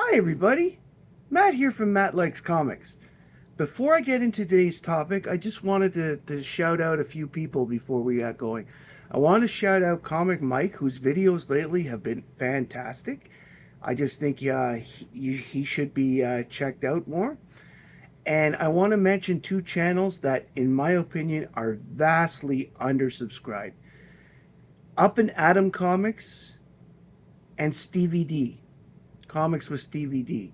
Hi everybody, Matt here from Matt Likes Comics. Before I get into today's topic, I just wanted to shout out a few people before we got going. I want to shout out Comic Mike, whose videos lately have been fantastic. I just think he should be checked out more. And I want to mention two channels that, in my opinion, are vastly undersubscribed. Up and Atom Comics and Stevie D. Comics with Stevie D.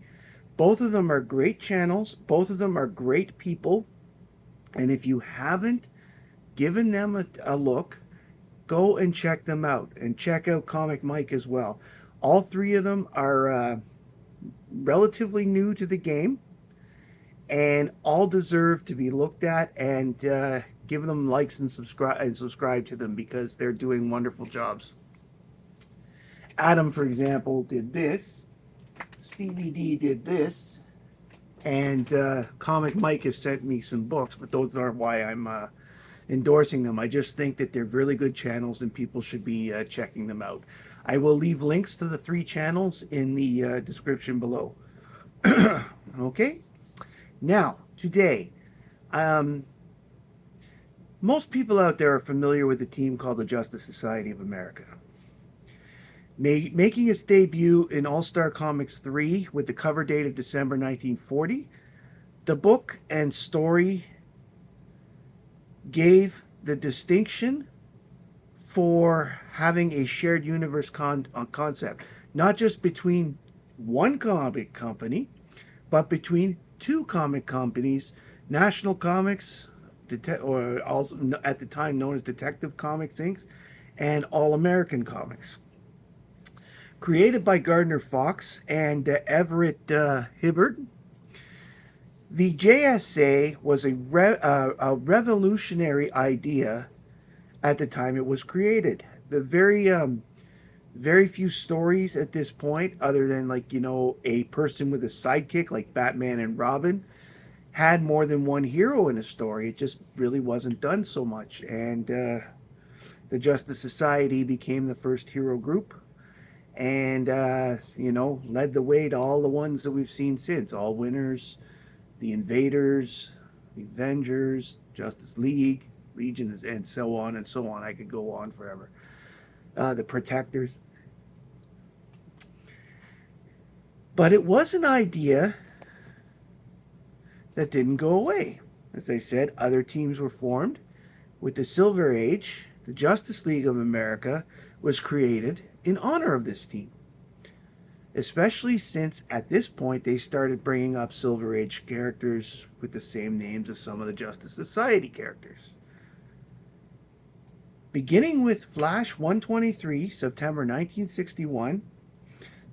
Both of them are great channels. Both of them are great people. And if you haven't given them a look, go and check them out. And check out Comic Mike as well. All three of them are relatively new to the game and all deserve to be looked at, and give them likes and subscribe to them because they're doing wonderful jobs. Adam, for example, did this. Stevie D did this, and Comic Mike has sent me some books, but those aren't why I'm endorsing them. I just think that they're really good channels and people should be checking them out. I will leave links to the three channels in the description below. Okay? Now, today, most people out there are familiar with a team called the Justice Society of America. Making its debut in All-Star Comics 3 with the cover date of December 1940, the book and story gave the distinction for having a shared universe concept, not just between one comic company, but between two comic companies, National Comics, or also at the time known as Detective Comics Inc., and All American Comics. Created by Gardner Fox and Everett Hibbard, the JSA was a revolutionary idea at the time it was created. The very few stories at this point, other than a person with a sidekick like Batman and Robin, had more than one hero in a story. It just really wasn't done so much, and the Justice Society became the first hero group, and led the way to all the ones that we've seen since. All Winners, the Invaders, the Avengers, Justice League, Legion, and so on and so on. I could go on forever. The Protectors. But it was an idea that didn't go away. As I said, other teams were formed. With the Silver Age, the Justice League of America was created in honor of this team, especially since at this point they started bringing up Silver Age characters with the same names as some of the Justice Society characters. Beginning with Flash 123, September 1961,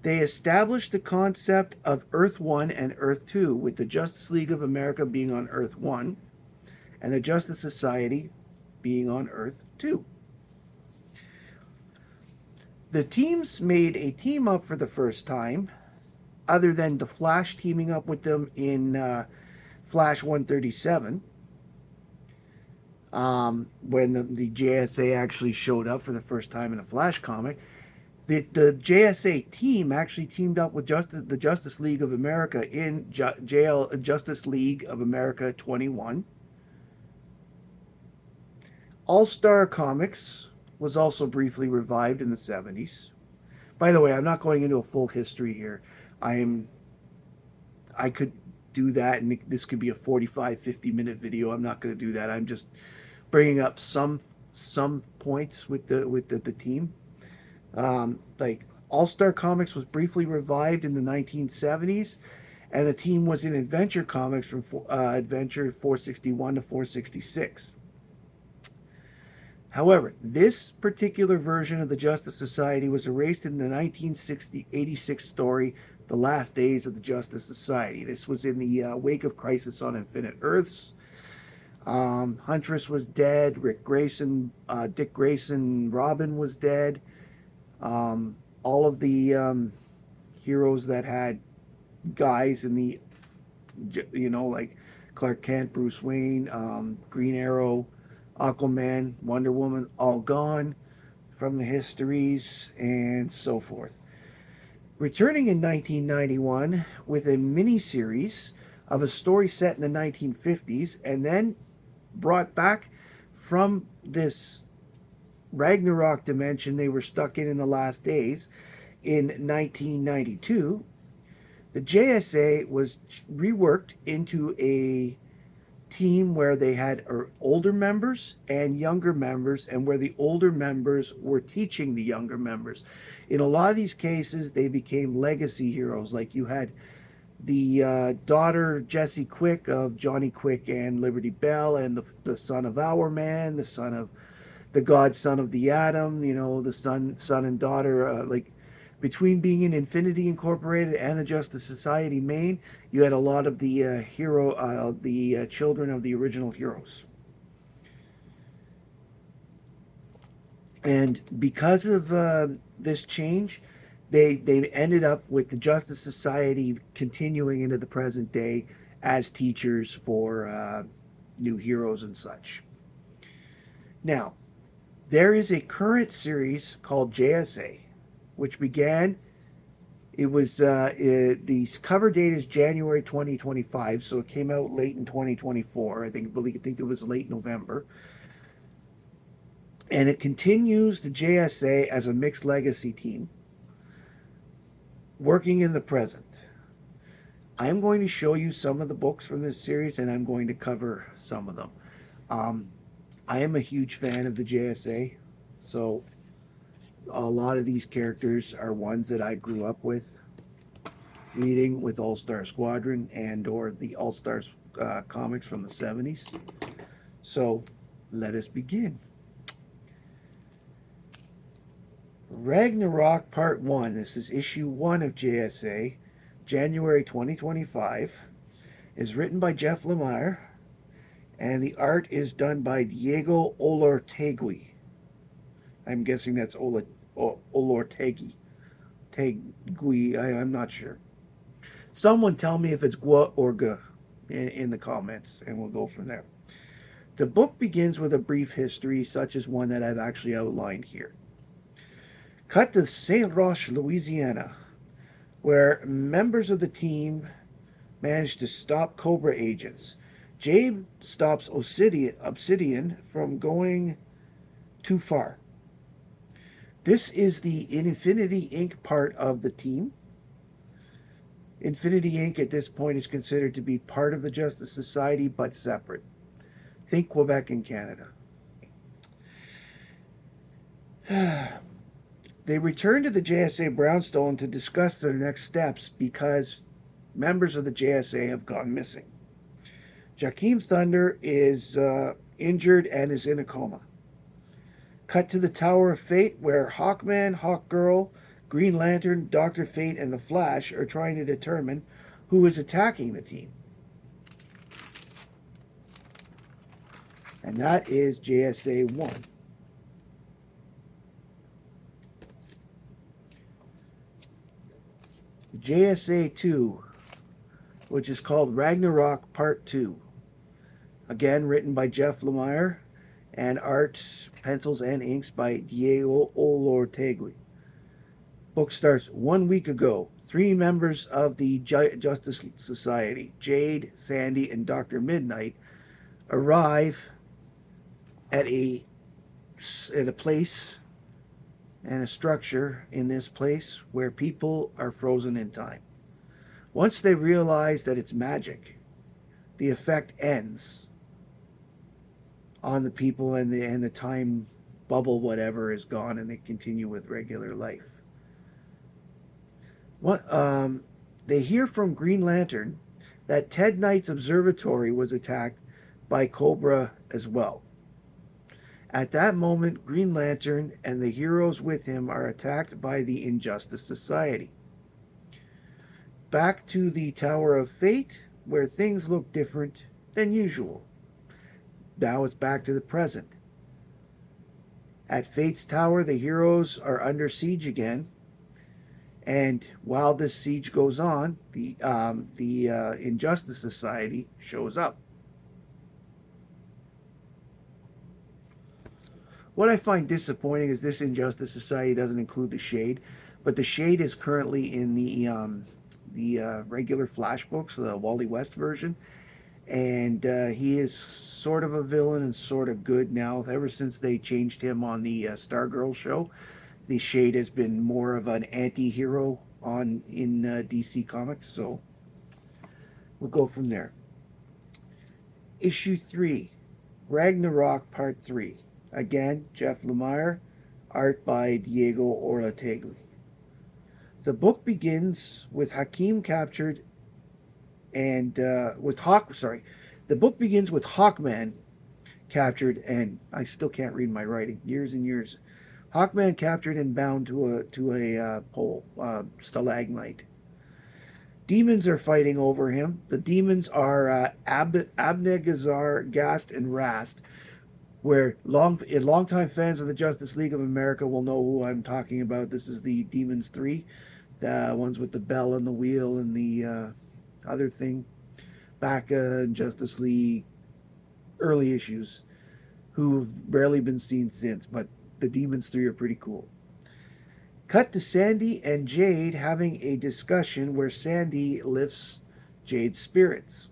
they established the concept of Earth 1 and Earth 2, with the Justice League of America being on Earth 1 and the Justice Society being on Earth 2. The teams made a team up for the first time, other than the Flash teaming up with them in Flash 137, when the JSA actually showed up for the first time in a Flash comic. The JSA team actually teamed up with the Justice League of America in Justice League of America 21. All-Star Comics was also briefly revived in the 70s. By the way, I'm not going into a full history here. I could do that, and this could be a 45-50 minute video. I'm not going to do that. I'm just bringing up some points with the team. Like All-Star Comics was briefly revived in the 1970s, and the team was in Adventure Comics from Adventure 461 to 466. However, this particular version of the Justice Society was erased in the 1986 story, The Last Days of the Justice Society. This was in the wake of Crisis on Infinite Earths. Huntress was dead. Dick Grayson, Robin was dead. All of the heroes that had guys in the, like Clark Kent, Bruce Wayne, Green Arrow, Aquaman, Wonder Woman, all gone from the histories and so forth. returning in 1991 with a mini-series of a story set in the 1950s, and then brought back from this Ragnarok dimension they were stuck in the last days in 1992. The JSA was reworked into a team where they had older members and younger members, and where the older members were teaching the younger members. In a lot of these cases, they became legacy heroes. Like you had the daughter Jessie Quick of Johnny Quick and Liberty Bell, and the son of Our Man, the son of the godson of the Atom. You know, the son and daughter. Like between being in Infinity Incorporated and the Justice Society main, you had a lot of the children of the original heroes. And because of this change, they ended up with the Justice Society continuing into the present day as teachers for new heroes and such. Now, there is a current series called JSA, which began. The cover date is January 2025, so it came out late in 2024. I think it was late November. And it continues the JSA as a mixed legacy team, working in the present. I am going to show you some of the books from this series, and I'm going to cover some of them. I am a huge fan of the JSA, so a lot of these characters are ones that I grew up with, reading with All-Star Squadron and or the All-Stars comics from the 70s. So let us begin. Ragnarok Part 1. This is issue 1 of JSA, January 2025. Is written by Jeff Lemire, and the art is done by Diego Olortegui. I'm guessing that's Olortegui. I'm not sure. Someone tell me if it's Gua or Ga in the comments, and we'll go from there. The book begins with a brief history, such as one that I've actually outlined here. Cut to St. Roch, Louisiana, where members of the team manage to stop Cobra agents. Jade stops Obsidian from going too far. This is the Infinity Inc. part of the team. Infinity Inc. at this point is considered to be part of the Justice Society, but separate. Think Quebec and Canada. They return to the JSA Brownstone to discuss their next steps because members of the JSA have gone missing. Jakeem Thunder is injured and is in a coma. Cut to the Tower of Fate, where Hawkman, Hawkgirl, Green Lantern, Dr. Fate, and the Flash are trying to determine who is attacking the team. And that is JSA 1. JSA 2, which is called Ragnarok Part 2. Again, written by Jeff Lemire, and art, pencils, and inks by Diego Olortegui. Book starts 1 week ago. 3 members of the Justice Society, Jade, Sandy, and Dr. Midnight, arrive at a place and a structure in this place where people are frozen in time. Once they realize that it's magic, the effect ends on the people, and the time bubble, whatever, is gone, and they continue with regular life. They hear from Green Lantern that Ted Knight's observatory was attacked by Cobra as well. At that moment, Green Lantern and the heroes with him are attacked by the Injustice Society. Back to the Tower of Fate, where things look different than usual. Now it's back to the present. At Fate's Tower, the heroes are under siege again. And while this siege goes on, the Injustice Society shows up. What I find disappointing is this Injustice Society doesn't include the Shade. But the Shade is currently in the regular Flash books, the Wally West version, and he is sort of a villain and sort of good now. Ever since they changed him on the Stargirl show, the Shade has been more of an anti-hero on in DC Comics. So we'll go from there. Issue 3, Ragnarok Part 3. Again, Jeff Lemire, art by Diego Orlategui. The book begins with Hakim captured and with Hawk. Sorry, the book begins with Hawkman captured, and I still can't read my writing. Years and years. Hawkman captured and bound to a pole, stalagmite. Demons are fighting over him. The demons are Abnegazar, Gast, and Rast. Where longtime fans of the Justice League of America will know who I'm talking about. This is the Demons 3, the ones with the bell and the wheel and the other thing. Back in Justice League early issues, who've barely been seen since, but the Demons 3 are pretty cool. Cut to Sandy and Jade having a discussion where Sandy lifts Jade's spirits.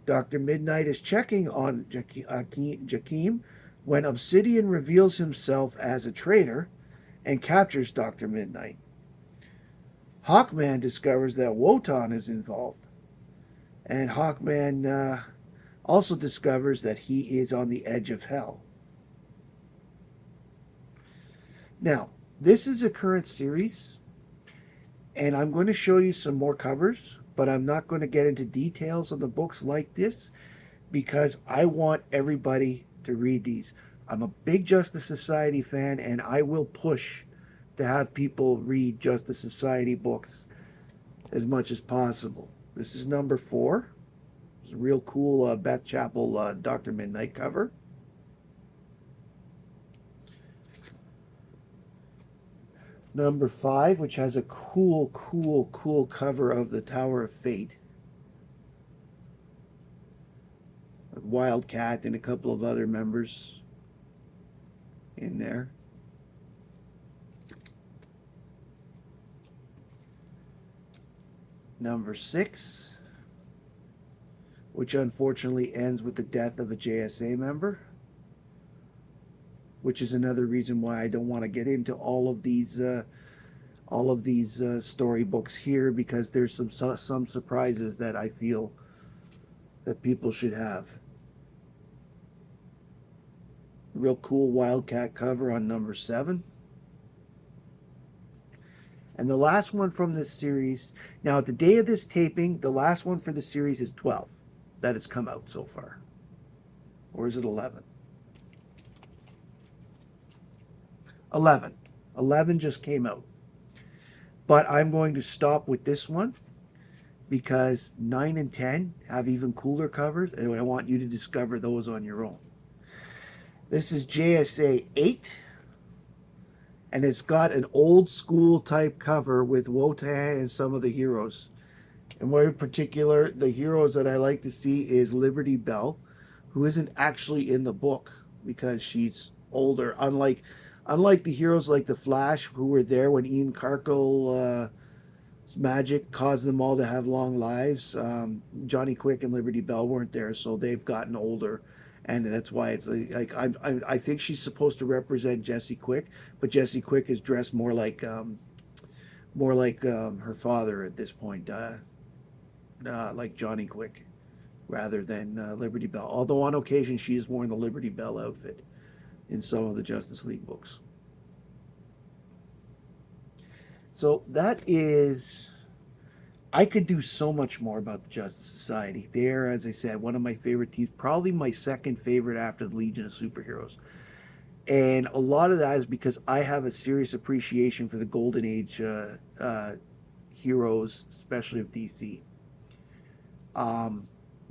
Dr. Midnight is checking on Jakeem when Obsidian reveals himself as a traitor and captures Dr. Midnight. Hawkman discovers that Wotan is involved, and Hawkman also discovers that he is on the edge of hell. Now, this is a current series, and I'm going to show you some more covers, but I'm not going to get into details of the books like this because I want everybody to read these. I'm a big Justice Society fan, and I will push to have people read Justice Society books as much as possible. This is number 4. It's a real cool Beth Chapel Dr. Midnight cover. Number 5, which has a cool cover of the Tower of Fate. Wildcat and a couple of other members in there. Number 6, which unfortunately ends with the death of a JSA member, which is another reason why I don't want to get into all of these storybooks here, because there's some surprises that I feel that people should have. Real cool Wildcat cover on number 7. And the last one from this series, now at the day of this taping, the last one for the series is 12 that has come out so far. Or is it 11? 11. 11 just came out. But I'm going to stop with this one because 9 and 10 have even cooler covers, and I want you to discover those on your own. This is JSA 8, and it's got an old school type cover with Wotan and some of the heroes. And one in particular, the heroes that I like to see is Liberty Bell, who isn't actually in the book because she's older. Unlike the heroes like the Flash, who were there when Ian Carkle's magic caused them all to have long lives. Johnny Quick and Liberty Bell weren't there, so they've gotten older, and that's why it's like I think she's supposed to represent Jesse Quick, but Jesse Quick is dressed more like her father at this point, like Johnny Quick, rather than Liberty Bell. Although on occasion she has worn the Liberty Bell outfit in some of the Justice League books. So that is, I could do so much more about the Justice Society. They're, as I said, one of my favorite teams, probably my second favorite after the Legion of Superheroes. And a lot of that is because I have a serious appreciation for the Golden Age heroes, especially of DC.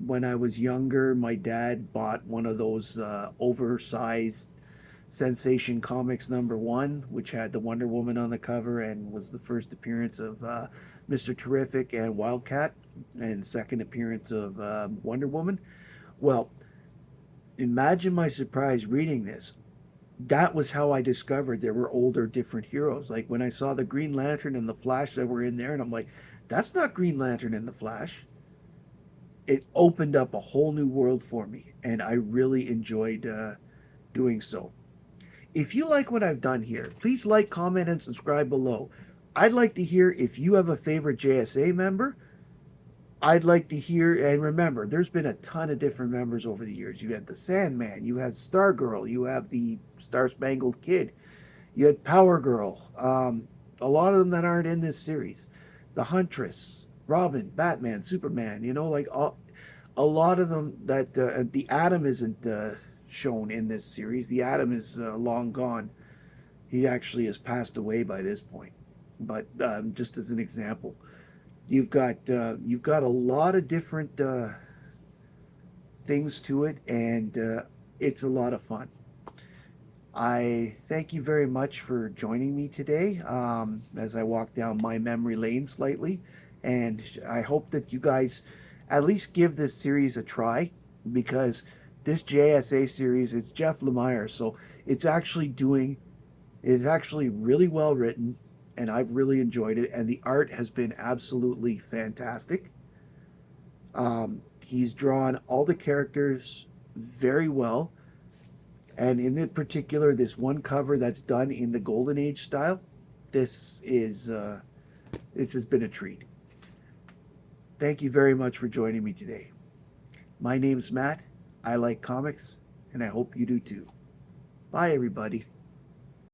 When I was younger, my dad bought one of those oversized Sensation Comics #1, which had the Wonder Woman on the cover and was the first appearance of Mr. Terrific and Wildcat, and second appearance of Wonder Woman. Well, imagine my surprise reading this. That was how I discovered there were older, different heroes. Like when I saw the Green Lantern and the Flash that were in there, and I'm like, that's not Green Lantern and the Flash. It opened up a whole new world for me, and I really enjoyed doing so. If you like what I've done here, please like, comment, and subscribe below. I'd like to hear if you have a favorite JSA member. I'd like to hear, and remember, there's been a ton of different members over the years. You had the Sandman, you have Stargirl, you have the Star Spangled Kid, you had Power Girl. A lot of them that aren't in this series, the Huntress, Robin, Batman, Superman. Like a lot of them that the Atom isn't shown in this series. The Atom is long gone. He actually has passed away by this point. But just as an example, you've got a lot of different things to it, and it's a lot of fun. I thank you very much for joining me today as I walk down my memory lane slightly. And I hope that you guys at least give this series a try, because this JSA series is Jeff Lemire. So it's actually it's actually really well written, and I've really enjoyed it. And the art has been absolutely fantastic. He's drawn all the characters very well, and in particular, this one cover that's done in the Golden Age style, this is this has been a treat. Thank you very much for joining me today. My name's Matt. I like comics, and I hope you do too. Bye, everybody.